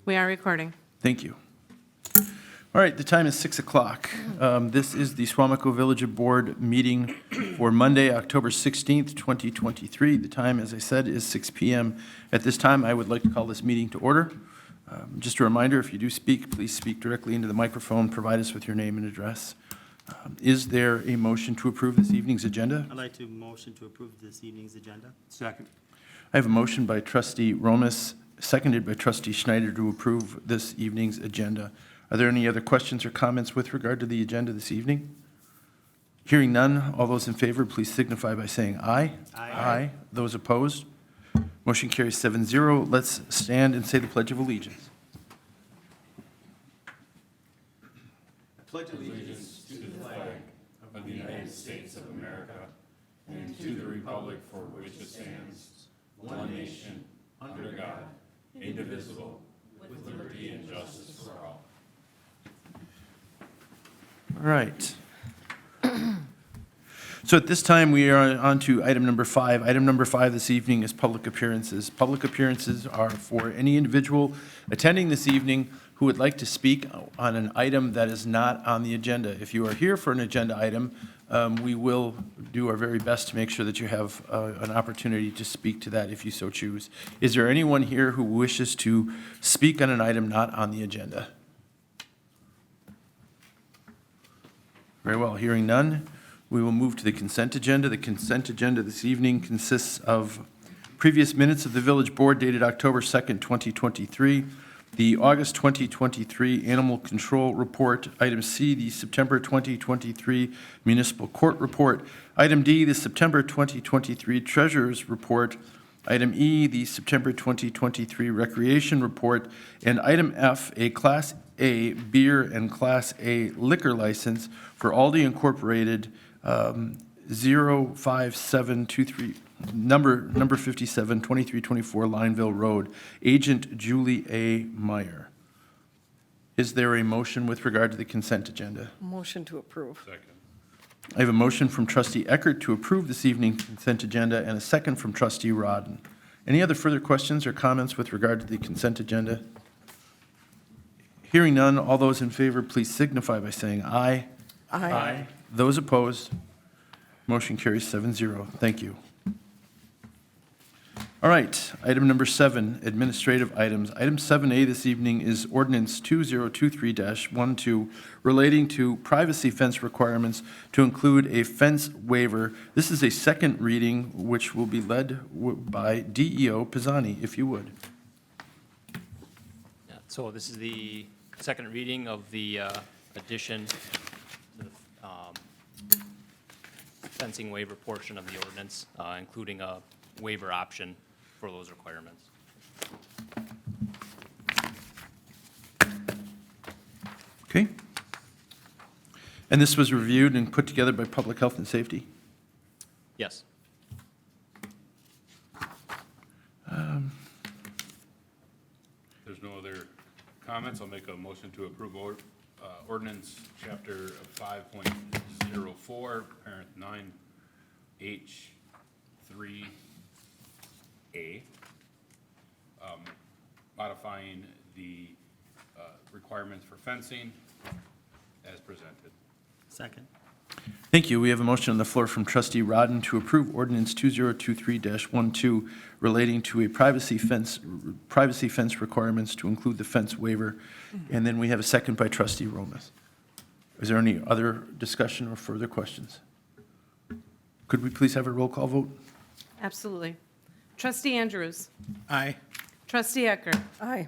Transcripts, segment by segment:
We are recording. Thank you. All right, the time is 6 o'clock. This is the Suamico Village Board meeting for Monday, October 16th, 2023. The time, as I said, is 6 p.m. At this time, I would like to call this meeting to order. Just a reminder, if you do speak, please speak directly into the microphone. Provide us with your name and address. Is there a motion to approve this evening's agenda? I'd like to motion to approve this evening's agenda. Second. I have a motion by Trustee Romas, seconded by Trustee Schneider to approve this evening's agenda. Are there any other questions or comments with regard to the agenda this evening? Hearing none, all those in favor, please signify by saying aye. Aye. Those opposed? Motion carries 7-0. Let's stand and say the Pledge of Allegiance. Pledge allegiance to the flag of the United States of America and to the republic for which it stands, one nation, under God, indivisible, with liberty and justice for all. All right. So at this time, we are on to item number 5. Item number 5 this evening is public appearances. Public appearances are for any individual attending this evening who would like to speak on an item that is not on the agenda. If you are here for an agenda item, we will do our very best to make sure that you have an opportunity to speak to that if you so choose. Is there anyone here who wishes to speak on an item not on the agenda? Very well, hearing none, we will move to the consent agenda. The consent agenda this evening consists of previous minutes of the village board dated October 2nd, 2023, the August 2023 animal control report, item C, the September 2023 municipal court report, item D, the September 2023 treasurer's report, item E, the September 2023 recreation report, and item F, a Class A beer and Class A liquor license for Aldi Incorporated, 05723, number 57, 2324 Lineville Road, Agent Julie A. Meyer. Is there a motion with regard to the consent agenda? Motion to approve. Second. I have a motion from Trustee Eckert to approve this evening's consent agenda and a second from Trustee Rodden. Any other further questions or comments with regard to the consent agenda? Hearing none, all those in favor, please signify by saying aye. Aye. Those opposed? Motion carries 7-0. Thank you. All right, item number 7, administrative items. Item 7A this evening is ordinance 2023-12 relating to privacy fence requirements to include a fence waiver. This is a second reading, which will be led by DEO Pisani, if you would. Yeah, so this is the second reading of the addition to the fencing waiver portion of the ordinance, including a waiver option for those requirements. Okay. And this was reviewed and put together by Public Health and Safety? Yes. There's no other comments. I'll make a motion to approve ordinance chapter 5.04, parent 9H3A, modifying the requirements for fencing as presented. Second. Thank you. We have a motion on the floor from Trustee Rodden to approve ordinance 2023-12 relating to a privacy fence requirements to include the fence waiver. And then we have a second by Trustee Romas. Is there any other discussion or further questions? Could we please have a roll call vote? Absolutely. Trustee Andrews. Aye. Trustee Eckert. Aye.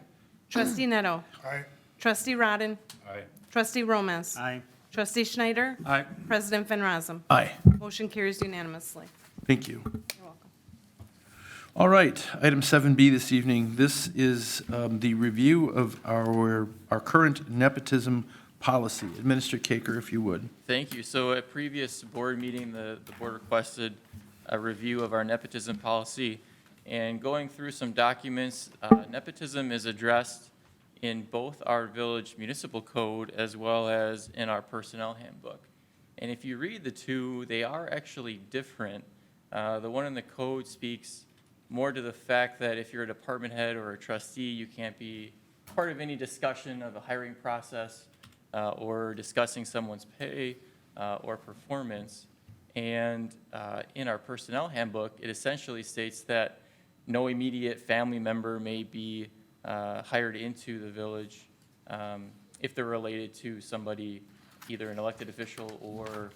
Trustee Neto. Aye. Trustee Rodden. Aye. Trustee Romas. Aye. Trustee Schneider. Aye. President Van Rossum. Aye. Motion carries unanimously. Thank you. You're welcome. All right, item 7B this evening. This is the review of our current nepotism policy. Administrator Caker, if you would. Thank you. So at previous board meeting, the board requested a review of our nepotism policy. And going through some documents, nepotism is addressed in both our village municipal code as well as in our personnel handbook. And if you read the two, they are actually different. The one in the code speaks more to the fact that if you're a department head or a trustee, you can't be part of any discussion of a hiring process or discussing someone's pay or performance. And in our personnel handbook, it essentially states that no immediate family member may be hired into the village if they're related to somebody, either an elected official or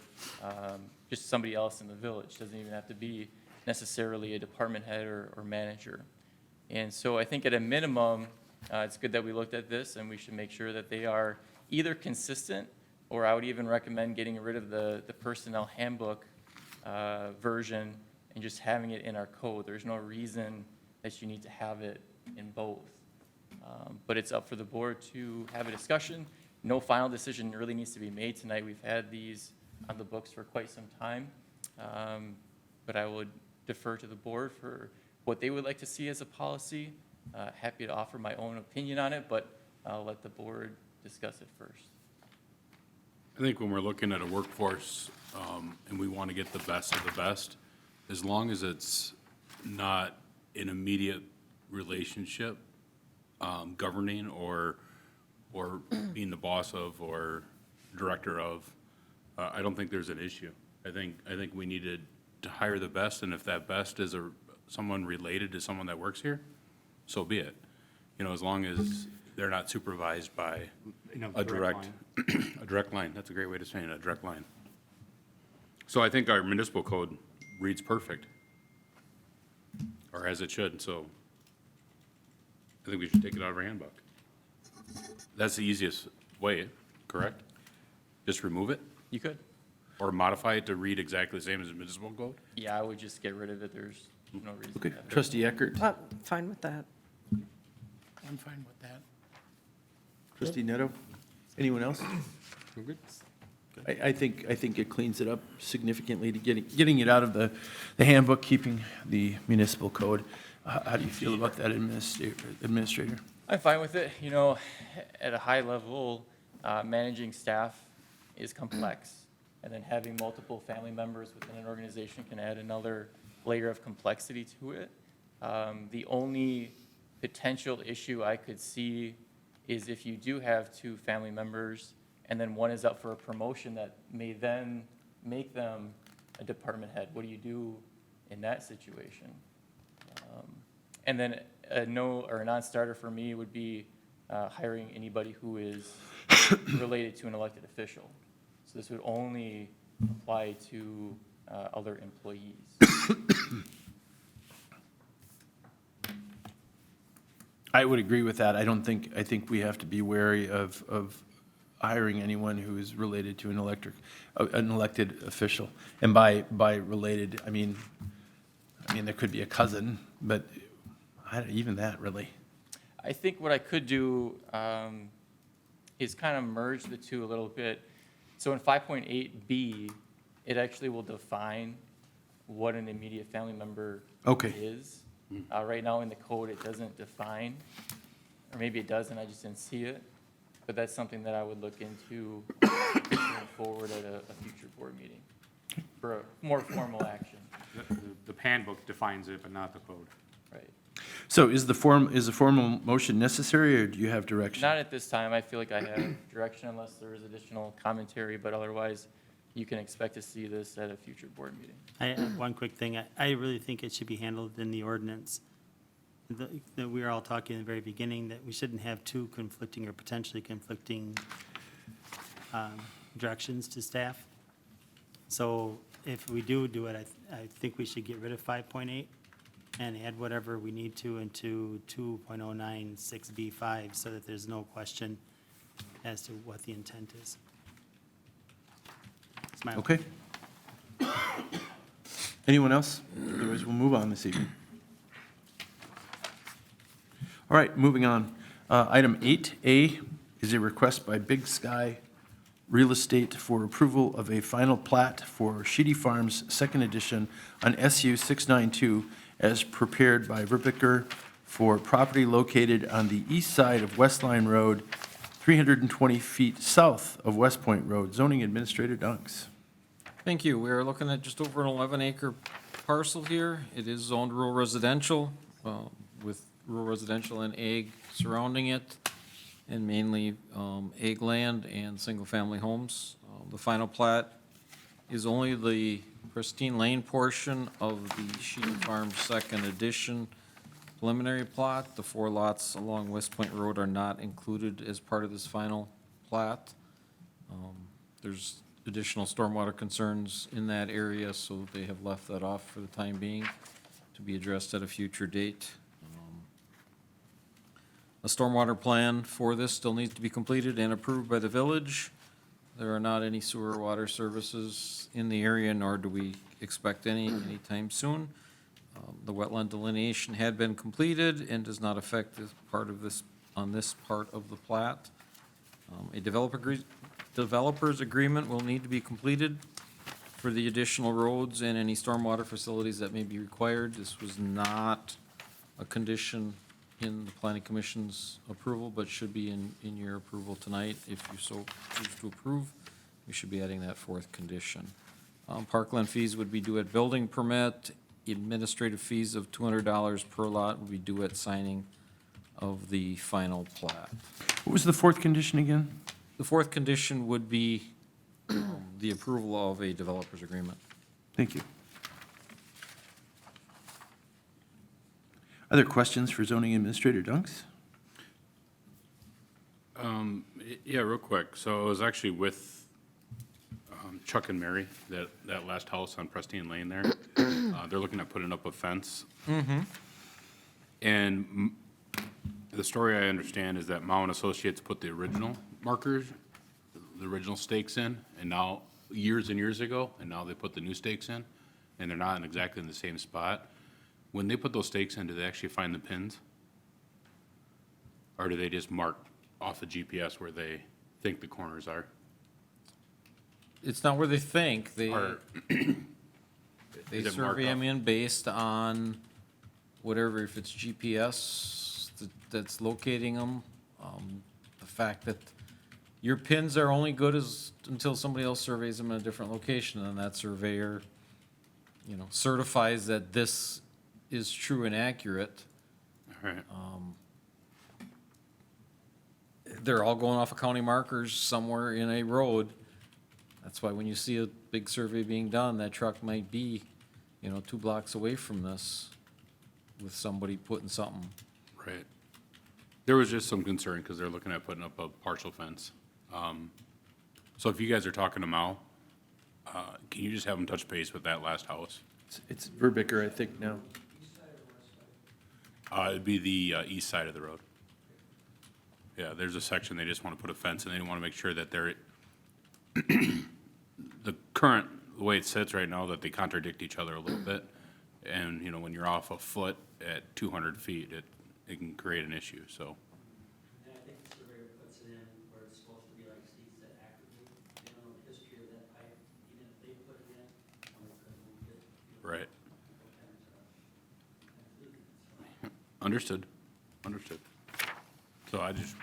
just somebody else in the village. Doesn't even have to be necessarily a department head or manager. And so I think at a minimum, it's good that we looked at this, and we should make sure that they are either consistent, or I would even recommend getting rid of the personnel handbook version and just having it in our code. There's no reason that you need to have it in both. But it's up for the board to have a discussion. No final decision really needs to be made tonight. We've had these on the books for quite some time. But I would defer to the board for what they would like to see as a policy. Happy to offer my own opinion on it, but I'll let the board discuss it first. I think when we're looking at a workforce, and we want to get the best of the best, as long as it's not an immediate relationship, governing or being the boss of or director of, I don't think there's an issue. I think we needed to hire the best, and if that best is someone related to someone that works here, so be it. You know, as long as they're not supervised by a direct line. That's a great way to say it, a direct line. So I think our municipal code reads perfect, or as it should, so I think we should take it out of our handbook. That's the easiest way, correct? Just remove it, You could? or modify it to read exactly the same as the municipal code? Yeah, I would just get rid of it. There's no reason to Okay, have it. trustee Eckert, Fine with that. I'm fine with that. trustee Neto, anyone else? I think it cleans it up significantly to getting it out of the handbook, keeping the municipal code. How do you feel about that, Administrator? I'm fine with it. You know, at a high level, managing staff is complex. And then having multiple family members within an organization can add another layer of complexity to it. The only potential issue I could see is if you do have two family members and then one is up for a promotion that may then make them a department head. What do you do in that situation? And then a non-starter for me would be hiring anybody who is related to an elected official. So this would only apply to other employees. I would agree with that. I think we have to be wary of hiring anyone who is related to an elected official. And by related, I mean, there could be a cousin, but even that, really. I think what I could do is kind of merge the two a little bit. So in 5.8B, it actually will define what an immediate family member Okay. is. Right now in the code, it doesn't define, or maybe it does and I just didn't see it. But that's something that I would look into going forward at a future board meeting for a more formal action. The handbook defines it, but not the code. Right. So is the formal motion necessary, or do you have direction? Not at this time. I feel like I have direction unless there is additional commentary, but otherwise, you can expect to see this at a future board meeting. One quick thing, I really think it should be handled in the ordinance. That we were all talking in the very beginning, that we shouldn't have two conflicting or potentially conflicting directions to staff. So if we do it, I think we should get rid of 5.8 and add whatever we need to into 2.096B5 so that there's no question as to what the intent is. That's my Okay. Anyone else? Otherwise, we'll move on this evening. All right, moving on. Item 8A is a request by Big Sky Real Estate for approval of a final plat for Sheedy Farms Second Edition on SU 692 as prepared by Verbicker for property located on the east side of West Line Road, 320 feet south of West Point Road. Zoning Administrator Dunks. Thank you. We're looking at just over an 11-acre parcel here. It is zoned rural residential, with rural residential and ag surrounding it, and mainly ag land and single-family homes. The final plat is only the Pristine Lane portion of the Sheedy Farm Second Edition preliminary plat. The 4 lots along West Point Road are not included as part of this final plat. There's additional stormwater concerns in that area, so they have left that off for the time being to be addressed at a future date. A stormwater plan for this still needs to be completed and approved by the village. There are not any sewer or water services in the area, nor do we expect any anytime soon. The wetland delineation had been completed and does not affect this part of this, on this part of the plat. A developer's agreement will need to be completed for the additional roads and any stormwater facilities that may be required. This was not a condition in the planning commission's approval, but should be in your approval tonight. If you so choose to approve, we should be adding that 4th condition. Parkland fees would be due at building permit. Administrative fees of $200 per lot would be due at signing of the final plat. What was the 4th condition again? The 4th condition would be the approval of a developer's agreement. Thank you. Other questions for zoning administrator Dunks? Yeah, real quick. So it was actually with Chuck and Mary, that last house on Pristine Lane there. They're looking at putting up a fence. And the story I understand is that Mao and Associates put the original markers, the original stakes in, and now, years and years ago, and now they put the new stakes in, and they're not in exactly in the same spot. When they put those stakes in, do they actually find the pins? Or do they just mark off the GPS where they think the corners are? It's not where they think. They Or they is it marked survey them off? in based on whatever, if it's GPS that's locating them. The fact that your pins are only good as, until somebody else surveys them in a different location, and that surveyor, certifies that this is true and accurate. All right. They're all going off of county markers somewhere in a road. That's why when you see a big survey being done, that truck might be, 2 blocks away from this with somebody putting something. Right. There was just some concern because they're looking at putting up a partial fence. So if you guys are talking to Mao, can you just have them touch base with that last house? It's Verbicker, I think, now. It'd be the east side of the road. Yeah, there's a section they just want to put a fence and they want to make sure that they're, the way it sits right now, that they contradict each other a little bit. And, when you're off a foot at 200 feet, it can create an issue, so. And I think the surveyor puts it in where it's supposed to be, like Steve said, accurately. They don't know the history of that pipe, even if they put it in, they couldn't move it. Right. Understood. So I just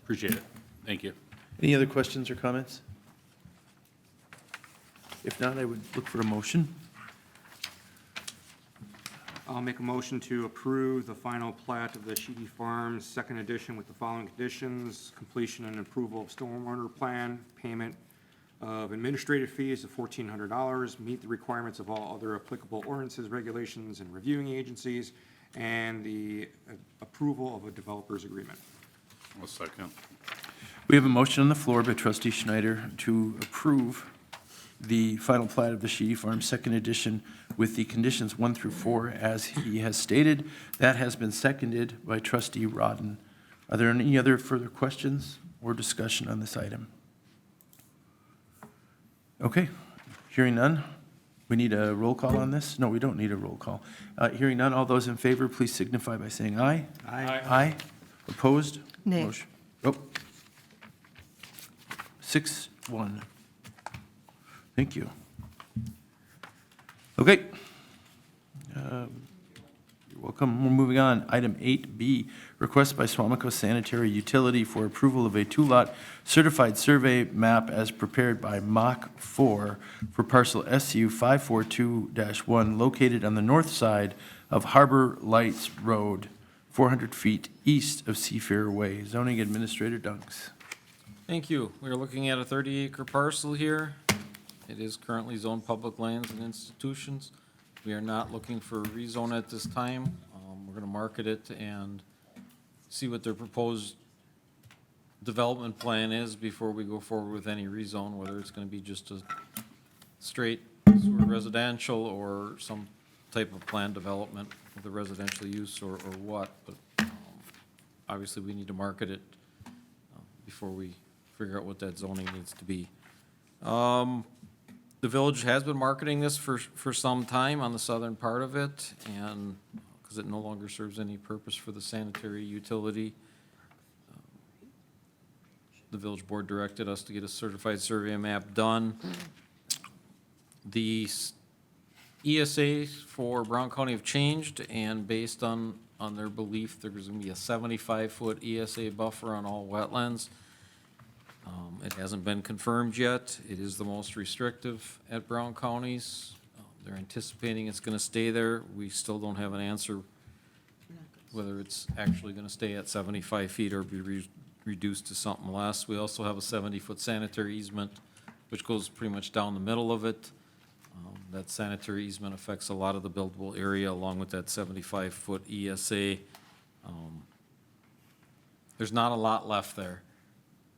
appreciate it. Thank you. Any other questions or comments? If not, I would look for a motion. I'll make a motion to approve the final plat of the Sheedy Farms Second Edition with the following conditions: completion and approval of stormwater plan, payment of administrative fees of $1,400, meet the requirements of all other applicable ordinances, regulations, and reviewing agencies, and the approval of a developer's agreement. One second. We have a motion on the floor by trustee Schneider to approve the final plat of the Sheedy Farm Second Edition with the conditions 1 through 4 as he has stated. That has been seconded by trustee Rodden. Are there any other further questions or discussion on this item? Okay, hearing none. We need a roll call on this? No, we don't need a roll call. Hearing none, all those in favor, please signify by saying aye. Aye. Aye. Opposed? Nay. Motion- Oh. 6-1. Thank you. Okay. You're welcome. We're moving on. Item 8B, request by Suamico Sanitary Utility for approval of a two-lot certified survey map as prepared by Mach 4 for parcel SU 542-1 located on the north side of Harbor Lights Road, 400 feet east of Seafair Way. Zoning Administrator Dunks. Thank you. We are looking at a 30-acre parcel here. It is currently zoned public lands and institutions. We are not looking for a rezone at this time. We're going to market it and see what their proposed development plan is before we go forward with any rezone, whether it's going to be just a straight sewer residential or some type of planned development with a residential use or what. But obviously, we need to market it before we figure out what that zoning needs to be. The village has been marketing this for some time on the southern part of it, and because it no longer serves any purpose for the sanitary utility, the village board directed us to get a certified survey map done. The ESA for Brown County have changed, and based on their belief, there's going to be a 75-foot ESA buffer on all wetlands. It hasn't been confirmed yet. It is the most restrictive at Brown Counties. They're anticipating it's going to stay there. We still don't have an answer whether it's actually going to stay at 75 feet or be reduced to something less. We also have a 70-foot sanitary easement, which goes pretty much down the middle of it. That sanitary easement affects a lot of the buildable area along with that 75-foot ESA. There's not a lot left there.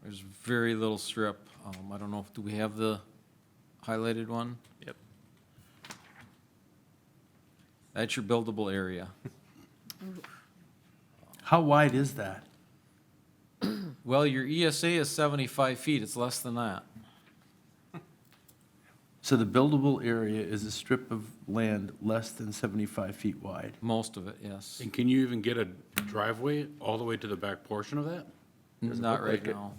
There's very little strip. I don't know, do we have the highlighted one? Yep. That's your buildable area. How wide is that? Well, your ESA is 75 feet. It's less than that. So the buildable area is a strip of land less than 75 feet wide. Most of it, yes. And can you even get a driveway all the way to the back portion of that? Not right now.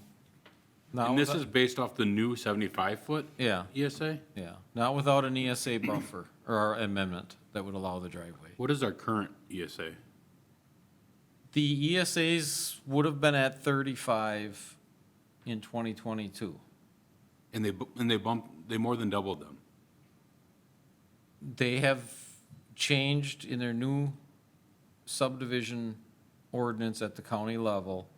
Not And this with- is based off the new 75-foot Yeah, ESA? yeah. Not without an ESA buffer or amendment that would allow the driveway. What is our current ESA? The ESAs would have been at 35 in 2022. And they more than doubled them. They have changed in their new subdivision ordinance at the county level.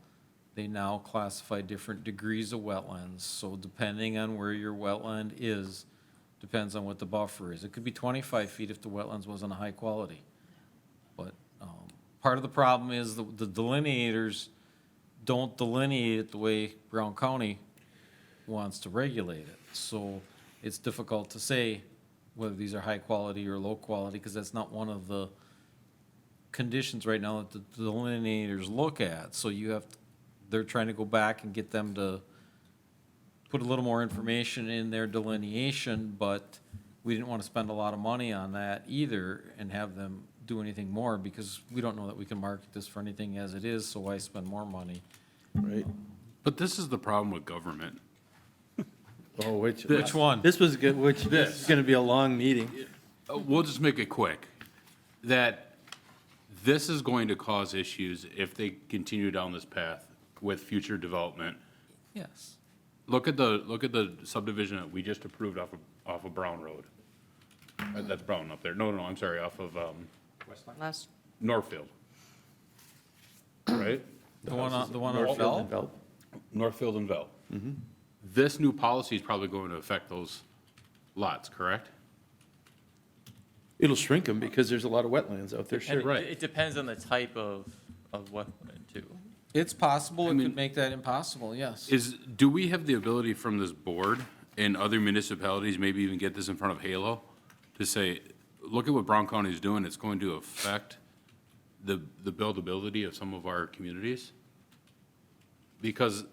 They now classify different degrees of wetlands. So depending on where your wetland is, depends on what the buffer is. It could be 25 feet if the wetlands wasn't a high quality. But part of the problem is the delineators don't delineate it the way Brown County wants to regulate it. So it's difficult to say whether these are high quality or low quality, because that's not one of the conditions right now that the delineators look at. So you have, they're trying to go back and get them to put a little more information in their delineation, but we didn't want to spend a lot of money on that either and have them do anything more, because we don't know that we can market this for anything as it is, so why spend more money? Right. But this is the problem with government. Oh, which one? This was good, this is going to be a long meeting. We'll just make it quick. That this is going to cause issues if they continue down this path with future development. Yes. Look at the subdivision that we just approved off of Brown Road. That's Brown up there. No, I'm sorry, off of Last, Northfield. Right? The one on Northfield Bell? and Bell. Northfield and Bell. This new policy is probably going to affect those lots, correct? It'll shrink them because there's a lot of wetlands out there, And sure. Right. it depends on the type of wetland too. It's possible, it mean- could make that impossible, yes. Do we have the ability from this board and other municipalities, maybe even get this in front of Halo, to say, look at what Brown County is doing, it's going to affect the buildability of some of our communities? Because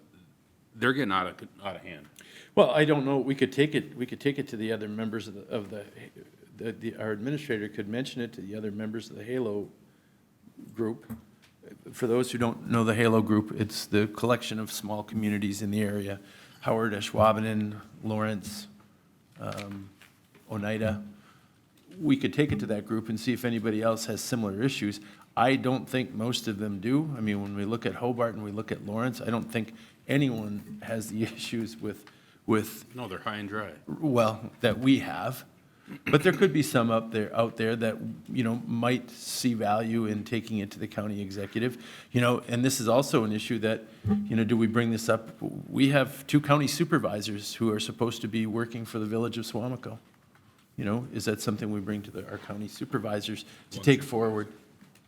they're getting out of hand. Well, I don't know, we could take it to the other members our administrator could mention it to the other members of the Halo group. For those who don't know the Halo group, it's the collection of small communities in the area. Howard, Ashwaubenon, Lawrence, Oneida. we could take it to that group and see if anybody else has similar issues. I don't think most of them do. I mean, when we look at Hobart and we look at Lawrence, I don't think anyone has the issues with, No, they're high and dry. well, that we have. But there could be some out there that, you know, might see value in taking it to the county executive. You know, and this is also an issue that, you know, do we bring this up? We have 2 county supervisors who are supposed to be working for the village of Suamico. You know, is that something we bring to our county supervisors to take forward?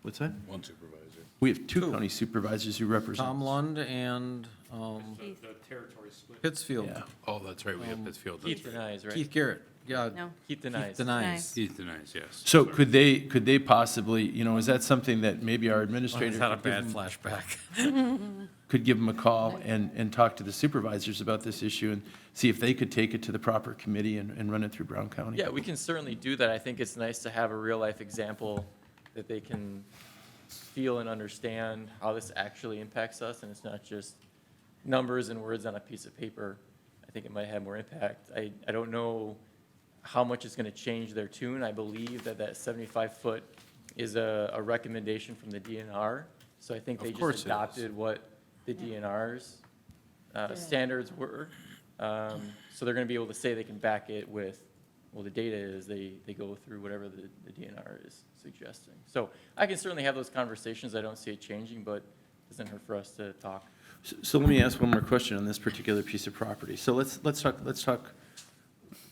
What's that? One supervisor. We have 2 county supervisors who represent. Tom Lund and The territory split. Pittsfield. Yeah. Oh, that's right, we have Pittsfield. Keith denies, right? Keith Garrett, yeah. No. Keith denies. Keith denies. Keith denies, yes. So could they possibly, you know, is that something that maybe our Well, administrator it's not a could give bad them- flashback. could give them a call and talk to the supervisors about this issue and see if they could take it to the proper committee and run it through Brown County? Yeah, we can certainly do that. I think it's nice to have a real-life example that they can feel and understand how this actually impacts us, and it's not just numbers and words on a piece of paper. I think it might have more impact. I don't know how much it's going to change their tune. I believe that 75-foot is a recommendation from the DNR, so I think they Of course just it is. adopted what the DNR's standards were. So they're going to be able to say they can back it with, well, the data is they go through whatever the DNR is suggesting. So I can certainly have those conversations. I don't see it changing, but it doesn't hurt for us to talk. So let me ask one more question on this particular piece of property. So let's talk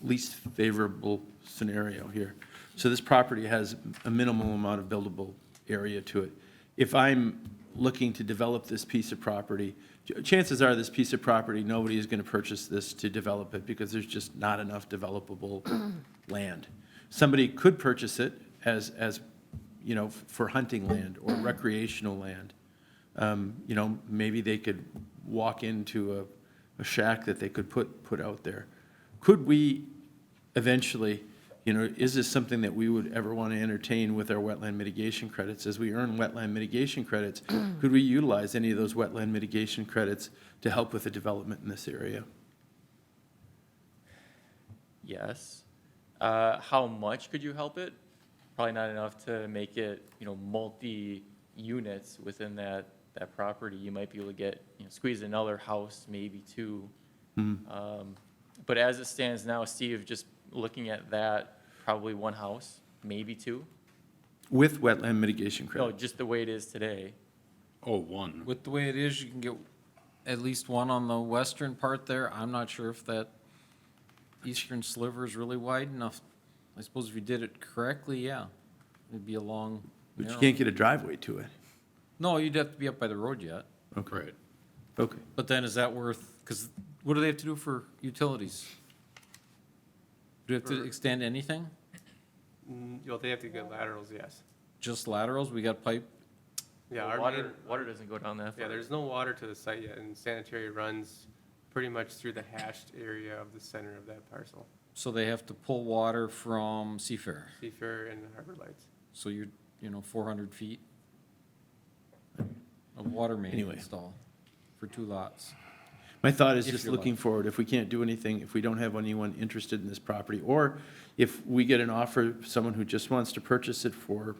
least favorable scenario here. So this property has a minimal amount of buildable area to it. If I'm looking to develop this piece of property, chances are this piece of property, nobody is going to purchase this to develop it because there's just not enough developable land. Somebody could purchase it as, you know, for hunting land or recreational land. You know, maybe they could walk into a shack that they could put out there. Could we eventually, you know, is this something that we would ever want to entertain with our wetland mitigation credits? As we earn wetland mitigation credits, could we utilize any of those wetland mitigation credits to help with the development in this area? Yes. How much could you help it? Probably not enough to make it, you know, multi-units within that property. You might be able to get, you know, squeeze another house, maybe 2. But as it stands now, Steve, just looking at that, probably 1 house, maybe 2. With wetland mitigation No, credit? just the way it is today. Oh, one. With the way it is, you can get at least one on the western part there. I'm not sure if that eastern sliver is really wide enough. I suppose if you did it correctly, yeah, it'd be a long, But you narrow. can't get a driveway to it. No, you'd have to be up by the road yet. Okay, Right. okay. But then is that worth, because what do they have to do for utilities? Do they have to extend anything? Well, they have to get laterals, yes. Just laterals? We got pipe? Yeah, our Water, main, water doesn't go down that far. yeah, there's no water to the site yet, and sanitary runs pretty much through the hashed area of the center of that parcel. So they have to pull water from Seafair. Seafair and Harbor Lights. So you're, 400 feet of water main Anyway. install for 2 lots. My thought is If just you're looking lucky. forward, if we can't do anything, if we don't have anyone interested in this property, or if we get an offer, someone who just wants to purchase it for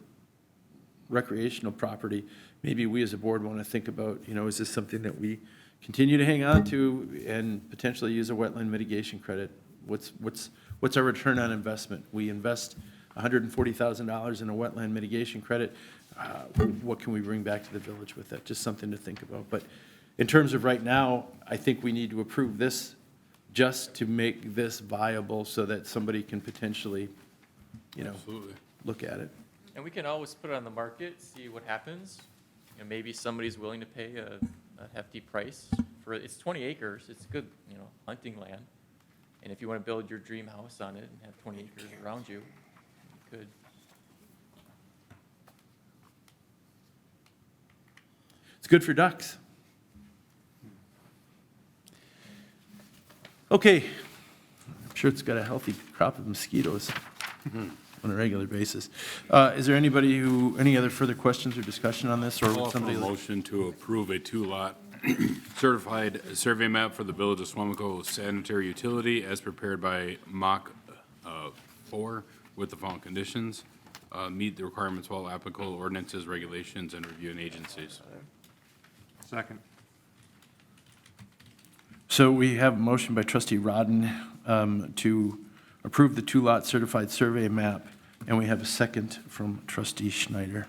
recreational property, maybe we as a board want to think about, is this something that we continue to hang on to and potentially use a wetland mitigation credit? What's our return on investment? We invest $140,000 in a wetland mitigation credit. What can we bring back to the village with that? Just something to think about. But in terms of right now, I think we need to approve this just to make this viable so that somebody can potentially, Absolutely. look at it. And we can always put it on the market, see what happens. Maybe somebody's willing to pay a hefty price for it. It's 20 acres, it's good, hunting land. And if you want to build your dream house on it and have 20 acres around you, you could. It's good for ducks. Okay. I'm sure it's got a healthy crop of mosquitoes on a regular basis. Is there any other further questions or discussion on this, or I'll would offer a somebody? motion to approve a 2-lot certified survey map for the Village of Suamico sanitary utility as prepared by Mach 4 with the following conditions. Meet the requirements of all applicable ordinances, regulations, and reviewing agencies. Second. So we have a motion by trustee Rodden to approve the two-lot certified survey map, and we have a second from trustee Schneider.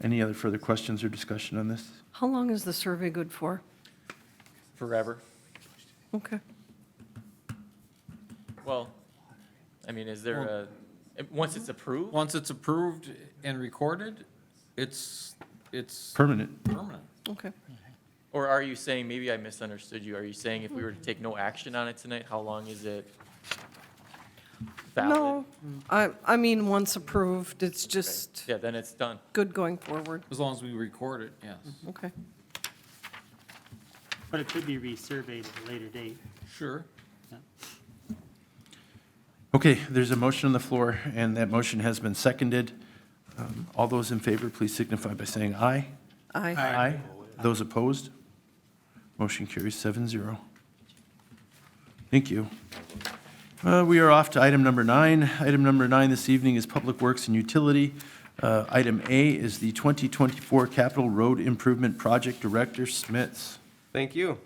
Any other further questions or discussion on this? How long is the survey good for? Forever. Okay. Well, I mean, is there once it's approved? Once it's approved and recorded, it's Permanent. permanent. Okay. Or are you saying, maybe I misunderstood you, are you saying if we were to take no action on it tonight, how long is it valid? No, I mean, once approved, it's just Yeah, then it's done. good going forward. As long as we record it, yes. Okay. But it could be resurveyed at a later date. Sure. Okay, there's a motion on the floor, and that motion has been seconded. All those in favor, please signify by saying aye. Aye. Aye. Those opposed? Motion carries 7-0. Thank you. We are off to item number 9. Item number 9 this evening is Public Works and Utility. Item A is the 2024 Capital Road Improvement Project Director, Smits. Thank you.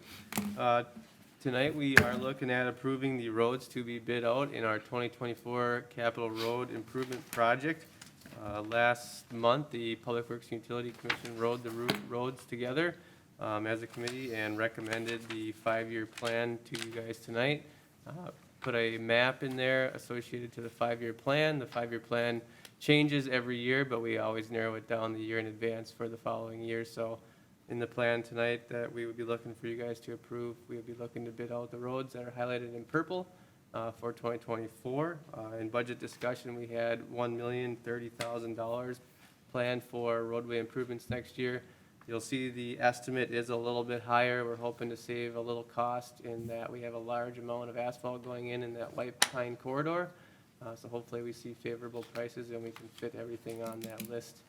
Tonight, we are looking at approving the roads to be bid out in our 2024 Capital Road Improvement Project. Last month, the Public Works and Utility Commission rode the roads together as a committee and recommended the 5-year plan to you guys tonight. Put a map in there associated to the 5-year plan. The 5-year plan changes every year, but we always narrow it down the year in advance for the following year. So in the plan tonight that we would be looking for you guys to approve, we would be looking to bid out the roads that are highlighted in purple for 2024. In budget discussion, we had $1,030,000 planned for roadway improvements next year. You'll see the estimate is a little bit higher. We're hoping to save a little cost in that we have a large amount of asphalt going in that White Pine corridor. So hopefully we see favorable prices and we can fit everything on that list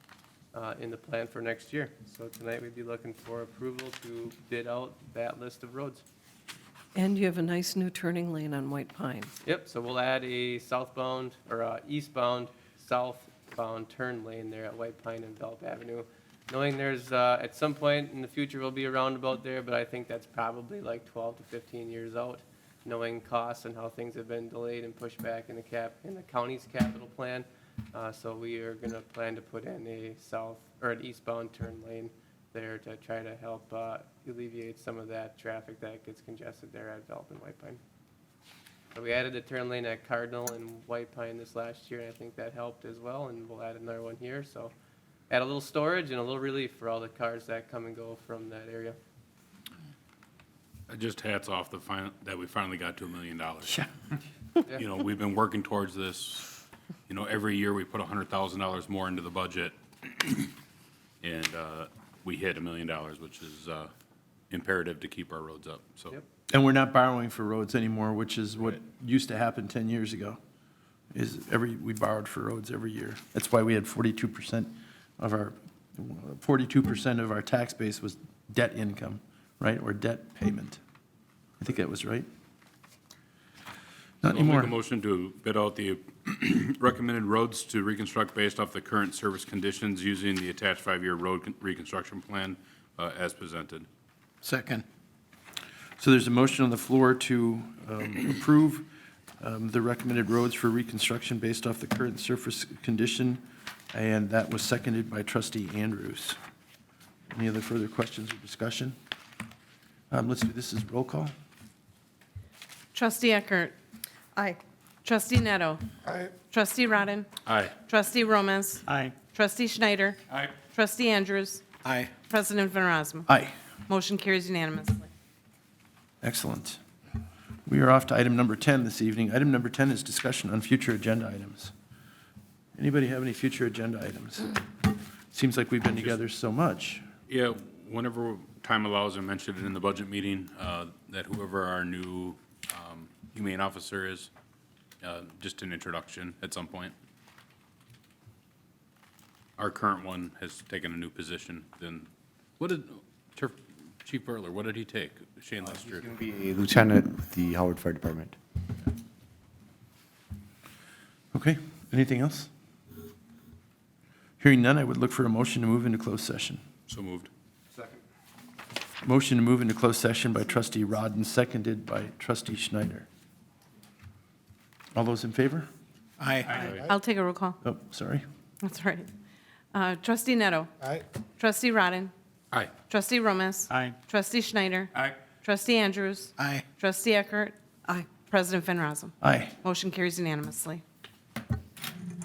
in the plan for next year. So tonight we'd be looking for approval to bid out that list of roads. And you have a nice new turning lane on White Pine. Yep, so we'll add a southbound or eastbound, southbound turn lane there at White Pine and Belp Avenue. Knowing there's, at some point in the future, will be a roundabout there, but I think that's probably like 12 to 15 years out, knowing costs and how things have been delayed and pushed back in the county's capital plan. So we are gonna plan to put in an eastbound turn lane there to try to help alleviate some of that traffic that gets congested there at Belp and White Pine. So we added a turn lane at Cardinal and White Pine this last year, and I think that helped as well, and we'll add another one here. So add a little storage and a little relief for all the cars that come and go from that area. Just hats off that we finally got to $1 million. Yeah. You know, we've been working towards this. You know, every year we put $100,000 more into the budget, and we hit $1 million, which is imperative to keep our roads up. So. Yep. And we're not borrowing for roads anymore, which is what used to happen 10 years ago, we borrowed for roads every year. That's why we had 42% of our tax base was debt income, right, or debt payment. I think that was right. Not I'll make anymore. a motion to bid out the recommended roads to reconstruct based off the current service conditions using the attached 5-year road reconstruction plan as presented. Second. So there's a motion on the floor to approve the recommended roads for reconstruction based off the current surface condition, and that was seconded by trustee Andrews. Any other further questions or discussion? Let's do this as roll call. Trustee Eckert. Aye. Trustee Neto. Aye. Trustee Rodden. Aye. Trustee Gomez. Aye. Trustee Schneider. Aye. Trustee Andrews. Aye. President Van Rosum. Aye. Motion carries unanimously. Excellent. We are off to item number 10 this evening. Item number 10 is discussion on future agenda items. Anybody have any future agenda items? Seems like we've been together so much. Yeah, whenever time allows, I mentioned it in the budget meeting, that whoever our new humane officer is, just an introduction at some point. Our current one has taken a new position. Then, Chief Burler, what did he take? Shane Lester. He's going to be a lieutenant with the Howard Fire Department. Okay, Anything else? Hearing none, I would look for a motion to move into closed session. So moved. Second. Motion to move into closed session by trustee Rodden, seconded by trustee Schneider. All those in favor? Aye. I'll take a roll call. Oh, sorry. That's all right. Trustee Neto. Aye. Trustee Rodden. Aye. Trustee Romas. Aye. Trustee Schneider. Aye. Trustee Andrews. Aye. Trustee Eckert. Aye. President Van Rossum. Aye. Motion carries unanimously.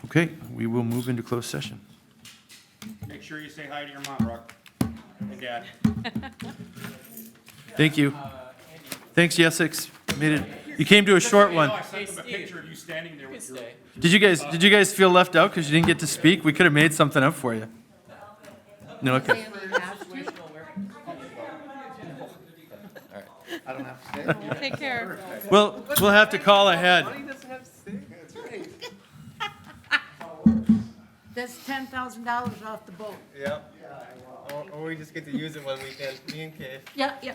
Okay, we will move into closed session. Make sure you say hi to your mom, Rock, and Dad. Thank you. Thanks, Essex. Made it. You came to a short one. I sent them a picture of you standing there with your. Did you guys feel left out because you didn't get to speak? We could have made something up for you. No, okay. Take care. Well, we'll have to call ahead. That's $10,000 off the boat. Yep. Or we just get to use it when we can, me and Kay. Yeah, yeah.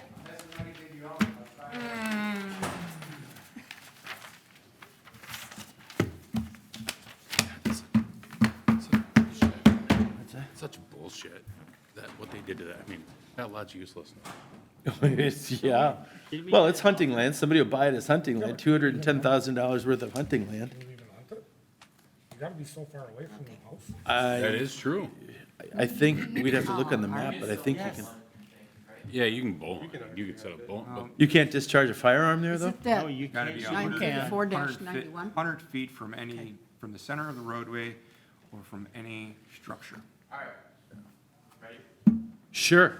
Such bullshit, that, what they did to that, I mean, that lot's useless. Yeah. Well, it's hunting land. Somebody will buy it as hunting land, $210,000 worth of hunting land. You gotta be so far away from the house. That I, is true. I think we'd have to look on the map, but I think you can. Yeah, you can bolt, you can set a bolt, but You can't discharge a firearm there, though? That Oh, you Gotta can't. be Nine 100 4-91. 100 feet from any, from the center of the roadway or from any structure. Sure.